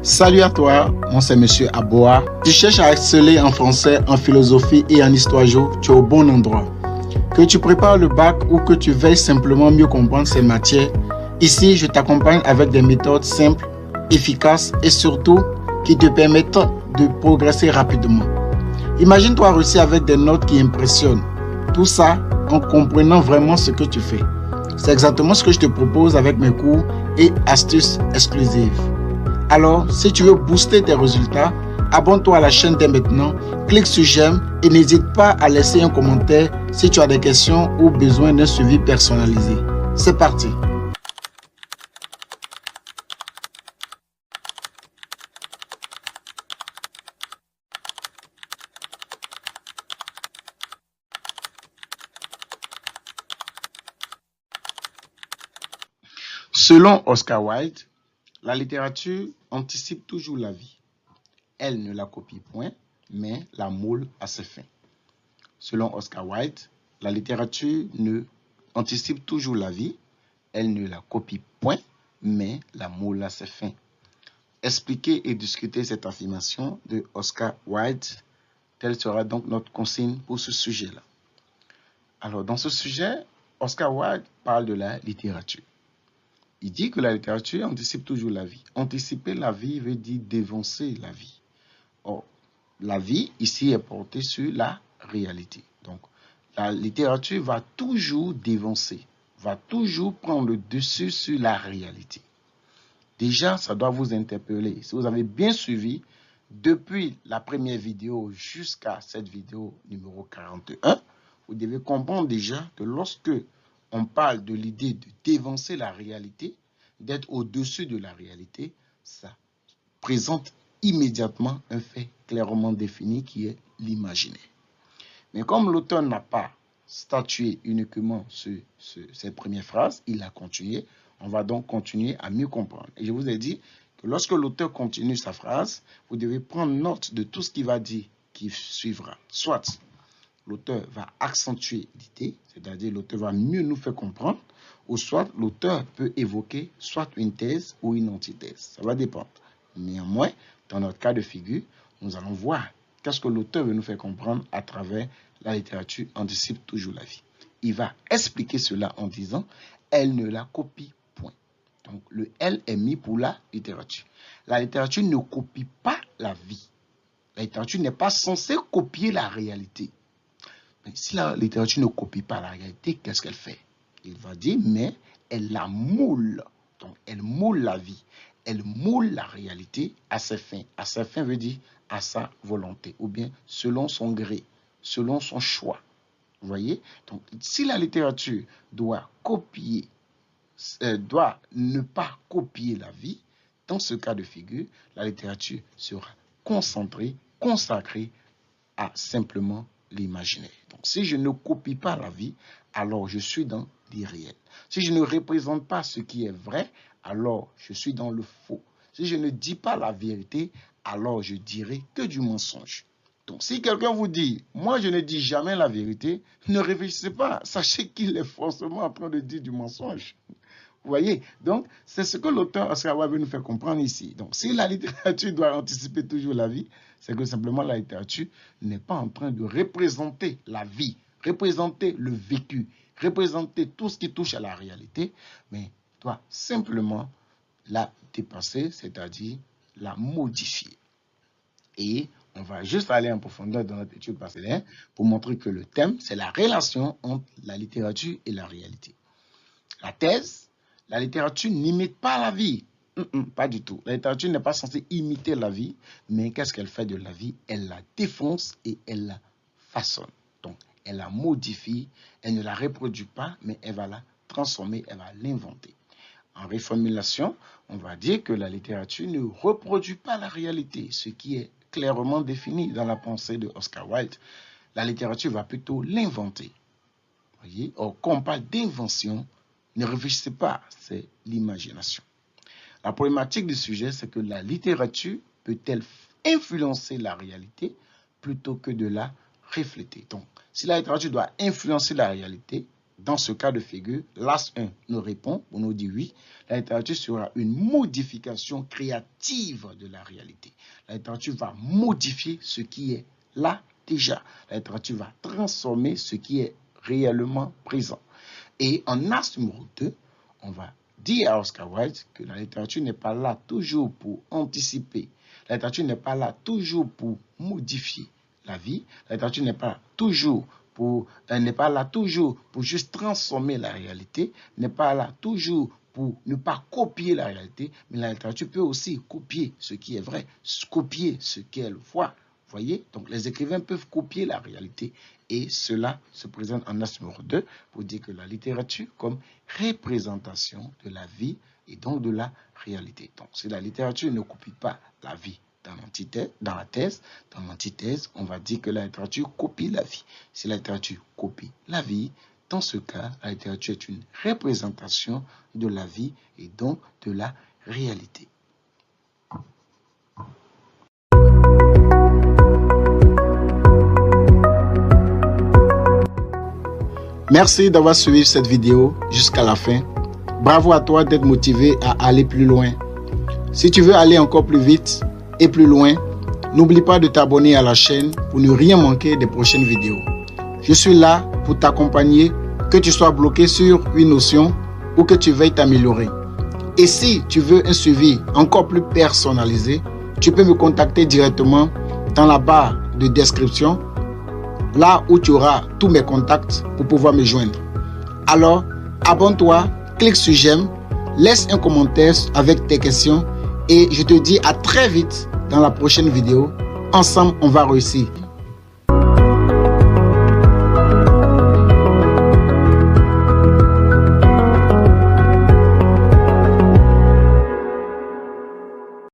Salut à toi, moi c'est Monsieur Aboa. Tu cherches à exceller en français, en philosophie et en histoire géo, tu es au bon endroit. Que tu prépares le bac ou que tu veuilles simplement mieux comprendre ces matières, ici je t'accompagne avec des méthodes simples, efficaces et surtout qui te permettent de progresser rapidement. Imagine-toi réussir avec des notes qui impressionnent. Tout ça en comprenant vraiment ce que tu fais. C'est exactement ce que je te propose avec mes cours et astuces exclusives. Alors, si tu veux booster tes résultats, abonne-toi à la chaîne dès maintenant, clique sur j'aime et n'hésite pas à laisser un commentaire si tu as des questions ou besoin d'un suivi personnalisé. C'est parti! Selon Oscar Wilde, la littérature anticipe toujours la vie. Elle ne la copie point, mais la moule à ses fins. Selon Oscar Wilde, la littérature anticipe toujours la vie. Elle ne la copie point, mais la moule à ses fins. Expliquer et discuter cette affirmation de Oscar Wilde, telle sera donc notre consigne pour ce sujet-là. Alors, dans ce sujet, Oscar Wilde parle de la littérature. Il dit que la littérature anticipe toujours la vie. Anticiper la vie veut dire dévancer la vie. Or, la vie, ici, est portée sur la réalité. Donc, la littérature va toujours dévancer, va toujours prendre le dessus sur la réalité. Déjà, ça doit vous interpeller. Si vous avez bien suivi, depuis la première vidéo jusqu'à cette vidéo numéro 41, vous devez comprendre déjà que lorsque on parle de l'idée de dévancer la réalité, d'être au-dessus de la réalité, ça présente immédiatement un fait clairement défini qui est l'imaginaire. Mais comme l'auteur n'a pas statué uniquement sur cette première phrase, il a continué. On va donc continuer à mieux comprendre. Et je vous ai dit que lorsque l'auteur continue sa phrase, vous devez prendre note de tout ce qu'il va dire qui suivra. Soit l'auteur va accentuer l'idée, c'est-à-dire l'auteur va mieux nous faire comprendre, ou soit l'auteur peut évoquer soit une thèse ou une antithèse. Ça va dépendre. Néanmoins, dans notre cas de figure, nous allons voir qu'est-ce que l'auteur veut nous faire comprendre à travers la littérature anticipe toujours la vie. Il va expliquer cela en disant « elle ne la copie point ». Donc, le « elle » est mis pour la littérature. La littérature ne copie pas la vie. La littérature n'est pas censée copier la réalité. Mais si la littérature ne copie pas la réalité, qu'est-ce qu'elle fait? Il va dire, mais elle la moule. Donc, elle moule la vie. Elle moule la réalité à ses fins. À ses fins veut dire à sa volonté, ou bien selon son gré, selon son choix. Vous voyez? Donc, si la littérature doit ne pas copier la vie, dans ce cas de figure, la littérature sera concentrée, consacrée à simplement l'imaginaire. Donc, si je ne copie pas la vie, alors je suis dans l'irréel. Si je ne représente pas ce qui est vrai, alors je suis dans le faux. Si je ne dis pas la vérité, alors je dirai que du mensonge. Donc, si quelqu'un vous dit, moi je ne dis jamais la vérité, ne réfléchissez pas. Sachez qu'il est forcément en train de dire du mensonge. Vous voyez? Donc, c'est ce que l'auteur Oscar Wilde veut nous faire comprendre ici. Donc, si la littérature doit anticiper toujours la vie, c'est que simplement la littérature n'est pas en train de représenter la vie, représenter le vécu, représenter tout ce qui touche à la réalité, mais doit simplement la dépasser, c'est-à-dire la modifier. Et on va juste aller en profondeur dans notre étude parcellaire pour montrer que le thème, c'est la relation entre la littérature et la réalité. La thèse, la littérature n'imite pas la vie. Pas du tout. La littérature n'est pas censée imiter la vie, mais qu'est-ce qu'elle fait de la vie? Elle la défonce et elle la façonne. Donc, elle la modifie, elle ne la reproduit pas, mais elle va la transformer, elle va l'inventer. En reformulation, on va dire que la littérature ne reproduit pas la réalité, ce qui est clairement défini dans la pensée de Oscar Wilde. La littérature va plutôt l'inventer. Voyez? Or, quand on parle d'invention, ne réfléchissez pas, c'est l'imagination. La problématique du sujet, c'est que la littérature peut-elle influencer la réalité plutôt que de la refléter? Donc, si la littérature doit influencer la réalité, dans ce cas de figure, l'As 1 nous répond, on nous dit oui, la littérature sera une modification créative de la réalité. La littérature va modifier ce qui est là déjà. La littérature va transformer ce qui est réellement présent. Et en As numéro 2, on va dire à Oscar Wilde que la littérature n'est pas là toujours pour anticiper. La littérature n'est pas là toujours pour modifier la vie. La littérature n'est pas là toujours pour juste transformer la réalité, n'est pas là toujours pour ne pas copier la réalité, mais la littérature peut aussi copier ce qui est vrai, copier ce qu'elle voit. Voyez, donc les écrivains peuvent copier la réalité et cela se présente en As numéro 2 pour dire que la littérature comme représentation de la vie et donc de la réalité. Donc si la littérature ne copie pas la vie dans la thèse, dans l'antithèse, on va dire que la littérature copie la vie. Si la littérature copie la vie, dans ce cas, la littérature est une représentation de la vie et donc de la réalité. Merci d'avoir suivi cette vidéo jusqu'à la fin. Bravo à toi d'être motivé à aller plus loin. Si tu veux aller encore plus vite et plus loin, n'oublie pas de t'abonner à la chaîne pour ne rien manquer des prochaines vidéos. Je suis là pour t'accompagner, que tu sois bloqué sur une notion ou que tu veuilles t'améliorer. Et si tu veux un suivi encore plus personnalisé, tu peux me contacter directement dans la barre de description, là où tu auras tous mes contacts pour pouvoir me joindre. Alors, abonne-toi, clique sur j'aime, laisse un commentaire avec tes questions et je te dis à très vite dans la prochaine vidéo. Ensemble, on va réussir.